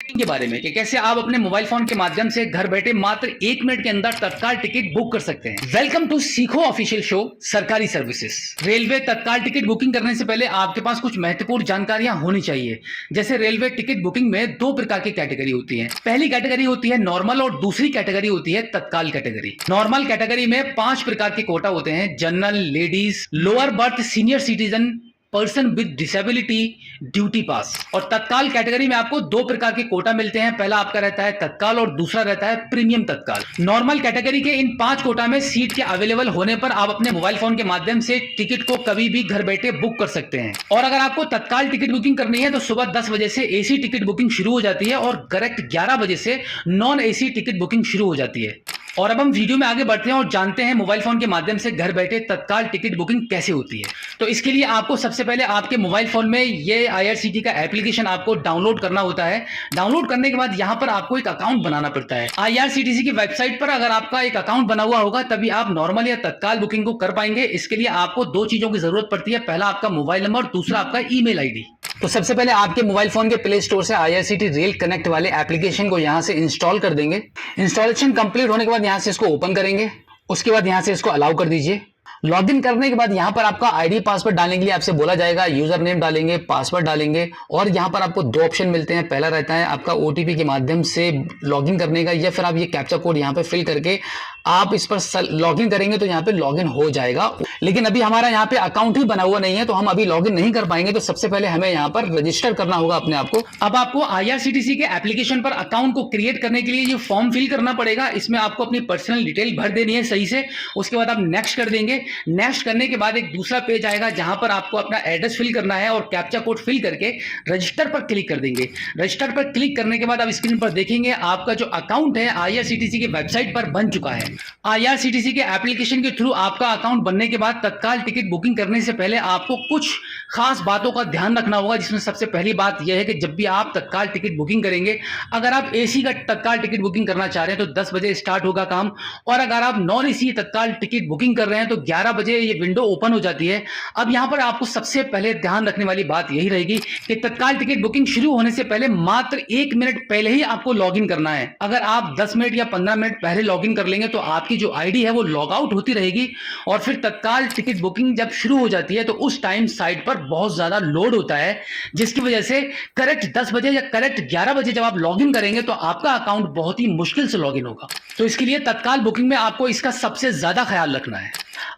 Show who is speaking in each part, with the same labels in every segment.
Speaker 1: के बारे में कि कैसे आप अपने मोबाइल फोन के माध्यम से घर बैठे मात्र 1 मिनट के अंदर तत्काल टिकट बुक कर सकते हैं। वेलकम टू सीखो ऑफिशियल शो सरकारी सर्विसेज। रेलवे तत्काल टिकट बुकिंग करने से पहले आपके पास कुछ महत्वपूर्ण जानकारियां होनी चाहिए। जैसे रेलवे टिकट बुकिंग में 2 प्रकार की कैटेगरी होती है। पहली कैटेगरी होती है नॉर्मल और दूसरी कैटेगरी होती है तत्काल कैटेगरी। नॉर्मल कैटेगरी में 5 प्रकार के कोटा होते हैं, general, ladies, lower berth, senior citizen, person with disability, duty पास। और तत्काल कैटेगरी में आपको 2 प्रकार के कोटा मिलते हैं। पहला आपका रहता है तत्काल और दूसरा रहता है प्रीमियम तत्काल। नॉर्मल कैटेगरी के इन 5 कोटा में सीट के अवेलेबल होने पर आप अपने मोबाइल फोन के माध्यम से टिकट को कभी भी घर बैठे बुक कर सकते हैं। और अगर आपको तत्काल टिकट बुकिंग करनी है तो सुबह 10 बजे से एसी टिकट बुकिंग शुरू हो जाती है और करेक्ट 11 बजे से नॉन एसी टिकट बुकिंग शुरू हो जाती है। और अब हम वीडियो में आगे बढ़ते हैं और जानते हैं मोबाइल फोन के माध्यम से घर बैठे तत्काल टिकट बुकिंग कैसे होती है। तो इसके लिए आपको सबसे पहले आपके मोबाइल फोन में ये आईआरसीटी का एप्लीकेशन आपको डाउनलोड करना होता है। डाउनलोड करने के बाद यहाँ पर आपको एक अकाउंट बनाना पड़ता है। आईआरसीटीसी की वेबसाइट पर अगर आपका एक अकाउंट बना हुआ होगा तभी आप नॉर्मल या तत्काल बुकिंग को कर पाएंगे। इसके लिए आपको 2 चीजों की जरूरत पड़ती है, पहला आपका मोबाइल नंबर, दूसरा आपका ईमेल आईडी। तो सबसे पहले आपके मोबाइल फोन के प्ले स्टोर से आईआरसीटी रेल कनेक्ट वाले एप्लीकेशन को यहां से इंस्टॉल कर देंगे। इंस्टॉलेशन कंप्लीट होने के बाद यहां से इसको ओपन करेंगे। उसके बाद यहां से इसको अलाउ कर दीजिए। लॉगिन करने के बाद यहां पर आपका आईडी पासवर्ड डालने के लिए आपसे बोला जाएगा, यूजर नेम डालेंगे, पासवर्ड डालेंगे और यहां पर आपको 2 ऑप्शन मिलते हैं। पहला रहता है आपका ओटीपी के माध्यम से लॉगिन करने का, या फिर आप ये कैप्चा कोड यहां पे फिल करके आप इस पर लॉगिन करेंगे तो यहाँ पे लॉगिन हो जाएगा। लेकिन अभी हमारा यहाँ पे अकाउंट ही बना हुआ नहीं है तो हम अभी लॉगिन नहीं कर पाएंगे। तो सबसे पहले हमें यहाँ पर रजिस्टर करना होगा अपने आप को। अब आपको आईआरसीटीसी के एप्लीकेशन पर अकाउंट को क्रिएट करने के लिए ये फॉर्म फिल करना पड़ेगा। इसमें आपको अपनी पर्सनल डिटेल भर देनी है सही से। उसके बाद आप नेक्स्ट कर देंगे। नेक्स्ट करने के बाद एक दूसरा पेज आएगा जहां पर आपको अपना एड्रेस फिल करना है और कैप्चा कोड फिल करके रजिस्टर पर क्लिक कर देंगे। रजिस्टर पर क्लिक करने के बाद आप स्क्रीन पर देखेंगे आपका जो अकाउंट है आईआरसीटीसी की वेबसाइट पर बन चुका है। आईआरसीटीसी के एप्लीकेशन के थ्रू आपका अकाउंट बनने के बाद तत्काल टिकट बुकिंग करने से पहले आपको कुछ खास बातों का ध्यान रखना होगा, जिसमें सबसे पहली बात यह है कि जब भी आप तत्काल टिकट बुकिंग करेंगे, अगर आप एसी का तत्काल टिकट बुकिंग करना चाह रहे हैं तो 10 बजे स्टार्ट होगा काम, और अगर आप नॉन एसी तत्काल टिकट बुकिंग कर रहे हैं तो 11 बजे ये विंडो ओपन हो जाती है। अब यहां पर आपको सबसे पहले ध्यान रखने वाली बात यही रहेगी कि तत्काल टिकट बुकिंग शुरू होने से पहले मात्र 1 मिनट पहले ही आपको लॉगिन करना है। अगर आप 10 मिनट या 15 मिनट पहले लॉगिन कर लेंगे तो आपकी जो आईडी है वो लॉग आउट होती रहेगी और फिर तत्काल टिकट बुकिंग जब शुरू हो जाती है तो उस टाइम साइट पर बहुत ज्यादा लोड होता है, जिसकी वजह से करेक्ट 10 बजे या करेक्ट 11 बजे जब आप लॉगिन करेंगे तो आपका अकाउंट बहुत ही मुश्किल से लॉगिन होगा। तो इसके लिए तत्काल बुकिंग में आपको इसका सबसे ज्यादा ख्याल रखना है।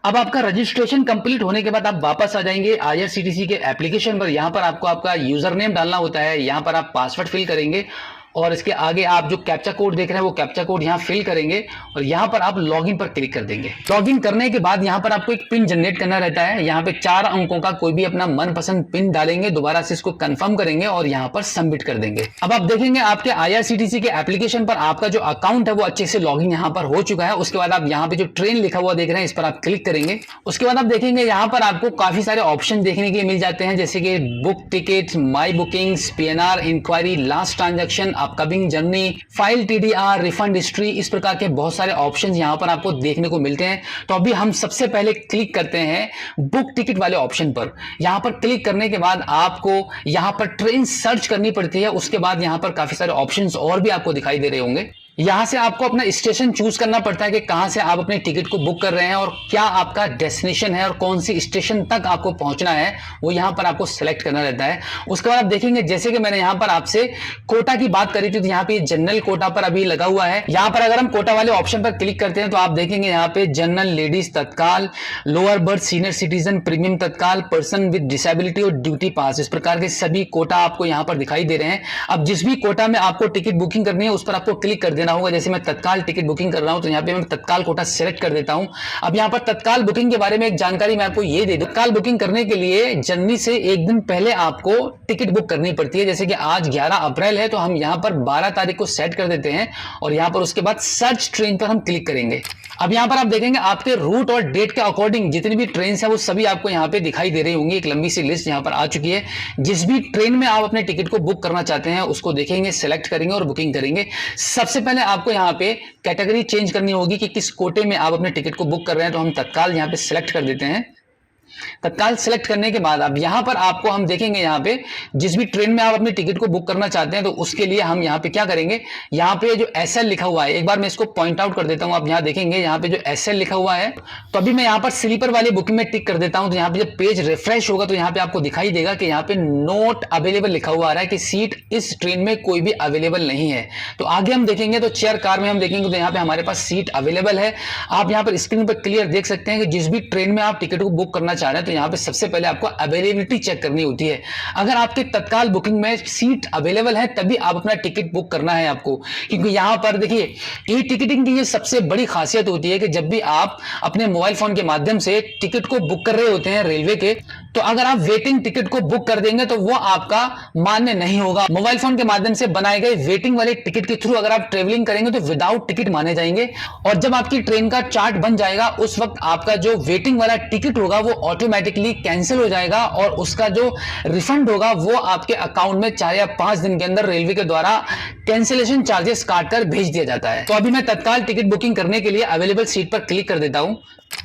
Speaker 1: अब आपका रजिस्ट्रेशन कंप्लीट होने के बाद आप वापस आ जाएंगे आईआरसीटीसी के एप्लीकेशन पर। यहां पर आपको आपका यूजर नेम डालना होता है, यहां पर आप पासवर्ड फिल करेंगे और इसके आगे आप जो कैप्चा कोड देख रहे हैं वो कैप्चा कोड यहां फिल करेंगे और यहां पर आप लॉगिन पर क्लिक कर देंगे। लॉगिन करने के बाद यहां पर आपको एक पिन जनरेट करना रहता है। यहां पे 4 अंकों का कोई भी अपना मनपसंद पिन डालेंगे, दोबारा से इसको कंफर्म करेंगे और यहां पर सबमिट कर देंगे। अब आप देखेंगे आपके आईआरसीटीसी के एप्लीकेशन पर आपका जो अकाउंट है वो अच्छे से लॉगिन यहां पर हो चुका है। उसके बाद आप यहां पे जो ट्रेन लिखा हुआ देख रहे हैं इस पर आप क्लिक करेंगे। उसके बाद आप देखेंगे यहां पर आपको काफी सारे ऑप्शन देखने के लिए मिल जाते हैं, जैसे कि book ticket, my bookings, PNR inquiry, last transaction, upcoming journey, file TDR, refund history, इस प्रकार के बहुत सारे ऑप्शंस यहां पर आपको देखने को मिलते हैं। तो अभी हम सबसे पहले क्लिक करते हैं बुक टिकट वाले ऑप्शन पर। यहां पर क्लिक करने के बाद आपको यहां पर ट्रेन सर्च करनी पड़ती है। उसके बाद यहां पर काफी सारे ऑप्शंस और भी आपको दिखाई दे रहे होंगे। यहां से आपको अपना स्टेशन चूज करना पड़ता है कि कहां से आप अपने टिकट को बुक कर रहे हैं और क्या आपका डेस्टिनेशन है और कौन सी स्टेशन तक आपको पहुंचना है वो यहां पर आपको सेलेक्ट करना रहता है। उसके बाद आप देखेंगे जैसे कि मैंने यहां पर आपसे कोटा की बात करी थी तो यहां पे जनरल कोटा पर अभी लगा हुआ है। यहां पर अगर हम कोटा वाले ऑप्शन पर क्लिक करते हैं तो आप देखेंगे यहां पे जनरल, लेडीज तत्काल, lower berth, senior citizen, premium तत्काल, पर्सन विद डिसेबिलिटी और ड्यूटी पास, इस प्रकार के सभी कोटा आपको यहां पर दिखाई दे रहे हैं। अब जिस भी कोटा में आपको टिकट बुकिंग करनी है उस पर आपको क्लिक कर देना होगा। जैसे मैं तत्काल टिकट बुकिंग कर रहा हूं तो यहां पे मैं तत्काल कोटा सिलेक्ट कर देता हूं। अब यहां पर तत्काल बुकिंग के बारे में एक जानकारी मैं आपको ये दे दूं। तत्काल बुकिंग करने के लिए जर्नी से एक दिन पहले आपको टिकट बुक करनी पड़ती है। जैसे कि आज 11 अप्रैल है तो हम यहां पर 12 तारीख को सेट कर देते हैं और यहां पर उसके बाद सर्च ट्रेन पर हम क्लिक करेंगे। अब यहां पर आप देखेंगे आपके रूट और डेट के अकॉर्डिंग जितनी भी ट्रेन है वो सभी आपको यहां पे दिखाई दे रही होंगी। एक लंबी सी लिस्ट यहां पर आ चुकी है। जिस भी ट्रेन में आप अपने टिकट को बुक करना चाहते हैं उसको देखेंगे, सेलेक्ट करेंगे और बुकिंग करेंगे। सबसे पहले आपको यहां पे कैटेगरी चेंज करनी होगी कि किस कोटे में आप अपने टिकट को बुक कर रहे हैं। तो हम तत्काल यहां पे सेलेक्ट कर देते हैं। तत्काल सेलेक्ट करने के बाद अब यहाँ पर आपको हम देखेंगे, यहाँ पे जिस भी ट्रेन में आप अपनी टिकट को बुक करना चाहते हैं तो उसके लिए हम यहाँ पे क्या करेंगे, यहाँ पे जो SL लिखा हुआ है, एक बार मैं इसको पॉइंट आउट कर देता हूँ। आप यहाँ देखेंगे यहाँ पे जो SL लिखा हुआ है, तो अभी मैं यहाँ पर स्लीपर वाली बुकिंग में टिक कर देता हूँ। तो यहाँ पे जब पेज रिफ्रेश होगा तो यहाँ पे आपको दिखाई देगा कि यहाँ पे नोट अवेलेबल लिखा हुआ आ रहा है कि सीट इस ट्रेन में कोई भी अवेलेबल नहीं है। तो आगे हम देखेंगे तो चेयर कार में हम देखेंगे तो यहाँ पे हमारे पास सीट अवेलेबल है। आप यहाँ पर स्क्रीन पर क्लियर देख सकते हैं कि जिस भी ट्रेन में आप टिकट को बुक करना चाह रहे हैं तो यहाँ पे सबसे पहले आपको अवेलेबिलिटी चेक करनी होती है। अगर आपके तत्काल बुकिंग में सीट अवेलेबल है तभी आप अपना टिकट बुक करना है आपको, क्योंकि यहाँ पर देखिए ई टिकटिंग की ये सबसे बड़ी खासियत होती है कि जब भी आप अपने मोबाइल फोन के माध्यम से टिकट को बुक कर रहे होते हैं रेलवे के, तो अगर आप वेटिंग टिकट को बुक कर देंगे तो वो आपका मान्य नहीं होगा। मोबाइल फोन के माध्यम से बनाए गए वेटिंग वाले टिकट के थ्रू अगर आप ट्रेवलिंग करेंगे तो विदाउट टिकट माने जाएंगे, और जब आपकी ट्रेन का चार्ट बन जाएगा उस वक्त आपका जो वेटिंग वाला टिकट होगा वो ऑटोमेटिकली कैंसिल हो जाएगा और उसका जो रिफंड होगा वो आपके अकाउंट में 4 या 5 दिन के अंदर रेलवे के द्वारा कैंसिलेशन चार्जेस काटकर भेज दिया जाता है। तो अभी मैं तत्काल टिकट बुकिंग करने के लिए अवेलेबल सीट पर क्लिक कर देता हूं।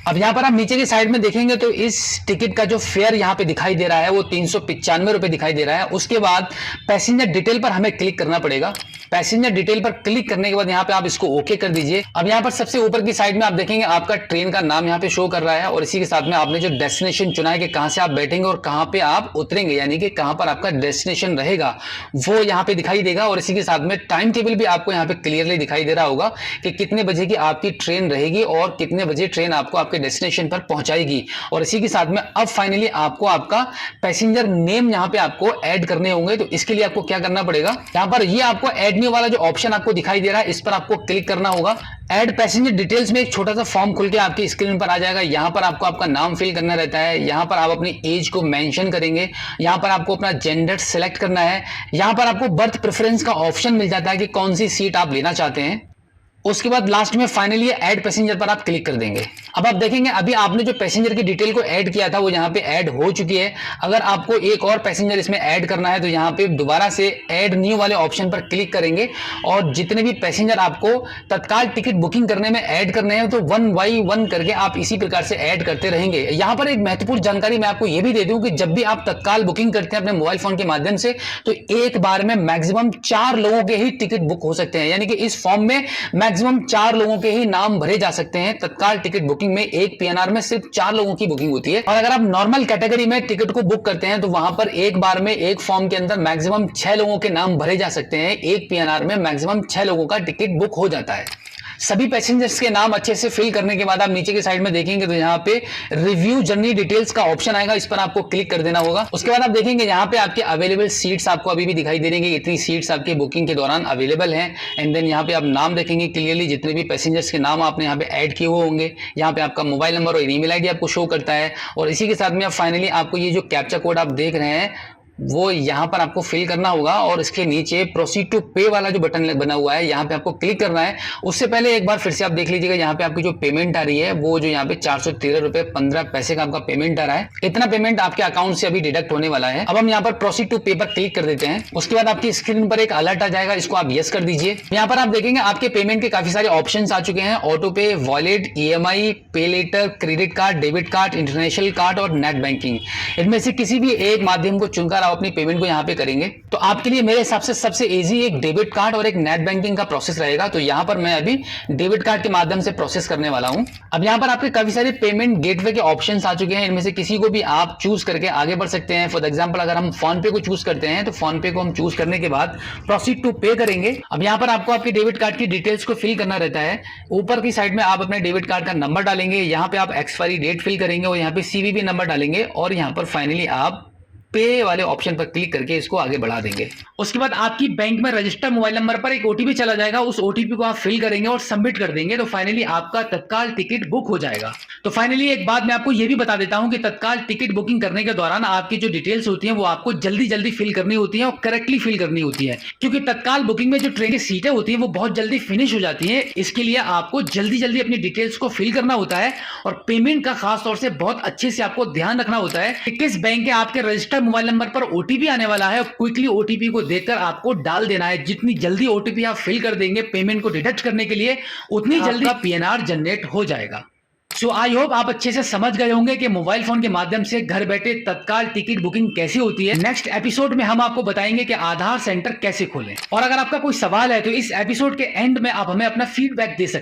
Speaker 1: अब यहां पर आप नीचे की साइड में देखेंगे तो इस टिकट का जो फेयर यहां पे दिखाई दे रहा है वो 395 रुपए दिखाई दे रहा है। उसके बाद पैसेंजर डिटेल पर हमें क्लिक करना पड़ेगा। पैसेंजर डिटेल पर क्लिक करने के बाद यहाँ पे आप इसको ओके कर दीजिए। अब यहाँ पर सबसे ऊपर की साइड में आप देखेंगे आपका ट्रेन का नाम यहाँ पे शो कर रहा है और इसी के साथ में आपने जो डेस्टिनेशन चुना है कि कहां से आप बैठेंगे और कहां पे आप उतरेंगे, यानी कि कहां पर आपका डेस्टिनेशन रहेगा वो यहाँ पे दिखाई देगा। और इसी के साथ में टाइम टेबल भी आपको यहाँ पे क्लियरली दिखाई दे रहा होगा कि कितने बजे की आपकी ट्रेन रहेगी और कितने बजे ट्रेन आपको आपके डेस्टिनेशन पर पहुंचाएगी। और इसी के साथ में अब फाइनली आपको आपका पैसेंजर नेम यहाँ पे आपको ऐड करने होंगे। तो इसके लिए आपको क्या करना पड़ेगा, यहाँ पर ये आपको ऐड न्यू वाला जो ऑप्शन आपको दिखाई दे रहा है इस पर आपको क्लिक करना होगा। ऐड पैसेंजर डिटेल्स में एक छोटा सा फॉर्म खुल के आपकी स्क्रीन पर आ जाएगा। यहां पर आपको आपका नाम फिल करना रहता है, यहां पर आप अपनी एज को मेंशन करेंगे, यहां पर आपको अपना जेंडर सेलेक्ट करना है, यहां पर आपको बर्थ प्रेफरेंस का ऑप्शन मिल जाता है कि कौन सी सीट आप लेना चाहते हैं। उसके बाद लास्ट में फाइनली ऐड पैसेंजर पर आप क्लिक कर देंगे। अब आप देखेंगे अभी आपने जो पैसेंजर की डिटेल को ऐड किया था वो यहाँ पे ऐड हो चुकी है। अगर आपको एक और पैसेंजर इसमें ऐड करना है तो यहाँ पे दोबारा से ऐड न्यू वाले ऑप्शन पर क्लिक करेंगे और जितने भी पैसेंजर आपको तत्काल टिकट बुकिंग करने में ऐड करने हैं तो 1 बाई 1 करके आप इसी प्रकार से ऐड करते रहेंगे। यहाँ पर एक महत्वपूर्ण जानकारी मैं आपको यह भी दे दूं कि जब भी आप तत्काल बुकिंग करते हैं अपने मोबाइल फोन के माध्यम से तो एक बार में मैक्सिमम 4 लोगों के ही टिकट बुक हो सकते हैं, यानी कि इस फॉर्म में मैक्सिमम 4 लोगों के ही नाम भरे जा सकते हैं। तत्काल टिकट बुकिंग में एक पीएनआर में सिर्फ 4 लोगों की बुकिंग होती है। और अगर आप नॉर्मल कैटेगरी में टिकट को बुक करते हैं तो वहां पर एक बार में एक फॉर्म के अंदर मैक्सिमम 6 लोगों के नाम भरे जा सकते हैं। एक पीएनआर में मैक्सिमम 6 लोगों का टिकट बुक हो जाता है। सभी पैसेंजर्स के नाम अच्छे से फिल करने के बाद आप नीचे की साइड में देखेंगे तो यहाँ पे रिव्यू जर्नी डिटेल्स का ऑप्शन आएगा, इस पर आपको क्लिक कर देना होगा। उसके बाद आप देखेंगे यहाँ पे आपके अवेलेबल सीट्स आपको अभी भी दिखाई दे रही है, इतनी सीट्स आपकी बुकिंग के दौरान अवेलेबल हैं। एंड देन यहाँ पे आप नाम देखेंगे क्लियरली, जितने भी पैसेंजर्स के नाम आपने यहाँ पे ऐड किए हुए होंगे। यहाँ पे आपका मोबाइल नंबर और ईमेल आईडी आपको शो करता है और इसी के साथ में आप फाइनली आपको ये जो कैप्चा कोड आप देख रहे हैं वो यहाँ पर आपको फिल करना होगा और इसके नीचे प्रोसीड टू पे वाला जो बटन बना हुआ है यहाँ पे आपको क्लिक करना है। उससे पहले एक बार फिर से आप देख लीजिएगा यहाँ पे आपकी जो पेमेंट आ रही है वो जो यहाँ पे 413 रुपए 15 पैसे का आपका पेमेंट आ रहा है। इतना पेमेंट आपके अकाउंट से अभी डिडक्ट होने वाला है। अब हम यहाँ पर प्रोसीड टू पे पर क्लिक कर देते हैं। उसके बाद आपकी स्क्रीन पर एक अलर्ट आ जाएगा, इसको आप यस कर दीजिए। यहाँ पर आप देखेंगे आपके पेमेंट के काफी सारे ऑप्शन आ चुके हैं, auto pay, wallet, EMI, pay later, credit card, debit card, international card और नेट बैंकिंग। इनमें से किसी भी एक माध्यम को चुनकर आप अपनी पेमेंट को यहाँ पे करेंगे। तो आपके लिए मेरे हिसाब से सबसे इजी एक डेबिट कार्ड और एक नेट बैंकिंग का प्रोसेस रहेगा। तो यहां पर मैं अभी डेबिट कार्ड के माध्यम से प्रोसेस करने वाला हूं। अब यहां पर आपके काफी सारे पेमेंट गेटवे के ऑप्शंस आ चुके हैं, इनमें से किसी को भी आप चूज करके आगे बढ़ सकते हैं। फॉर एग्जांपल अगर हम फोन पे को चूज करते हैं तो फोन पे को हम चूज करने के बाद प्रोसीड टू पे करेंगे। अब यहां पर आपको आपके डेबिट कार्ड की डिटेल्स को फिल करना रहता है। ऊपर की साइड में आप अपने डेबिट कार्ड का नंबर डालेंगे, यहां पे आप एक्सपायरी डेट फिल करेंगे और यहां पे CVV नंबर डालेंगे और यहां पर फाइनली आप पे वाले ऑप्शन पर क्लिक करके इसको आगे बढ़ा देंगे। उसके बाद आपकी बैंक में रजिस्टर मोबाइल नंबर पर एक OTP चला जाएगा, उस OTP को आप फिल करेंगे और सबमिट कर देंगे तो फाइनली आपका तत्काल टिकट बुक हो जाएगा। तो फाइनली एक बात मैं आपको यह भी बता देता हूं कि तत्काल टिकट बुकिंग करने के दौरान आपकी जो डिटेल्स होती हैं वो आपको जल्दी जल्दी फिल करनी होती है और करेक्टली फिल करनी होती है, क्योंकि तत्काल बुकिंग में जो ट्रेन की सीटें होती हैं वो बहुत जल्दी फिनिश हो जाती है। इसके लिए आपको जल्दी जल्दी अपनी डिटेल्स को फिल करना होता है और पेमेंट का खास तौर से बहुत अच्छे से आपको ध्यान रखना होता है कि किस बैंक के आपके रजिस्टर मोबाइल नंबर पर OTP आने वाला है। क्विकली OTP को देखकर आपको डाल देना है। जितनी जल्दी OTP आप फिल कर देंगे पेमेंट को डिडक्ट करने के लिए, उतनी जल्दी PNR जनरेट हो जाएगा। सो आई होप आप अच्छे से समझ गए होंगे कि मोबाइल फोन के माध्यम से घर बैठे तत्काल टिकट बुकिंग कैसे होती है। नेक्स्ट एपिसोड में हम आपको बताएंगे कि आधार सेंटर कैसे खोलें। और अगर आपका कोई सवाल है तो इस एपिसोड के एंड में आप हमें अपना फीडबैक दे सकते हैं।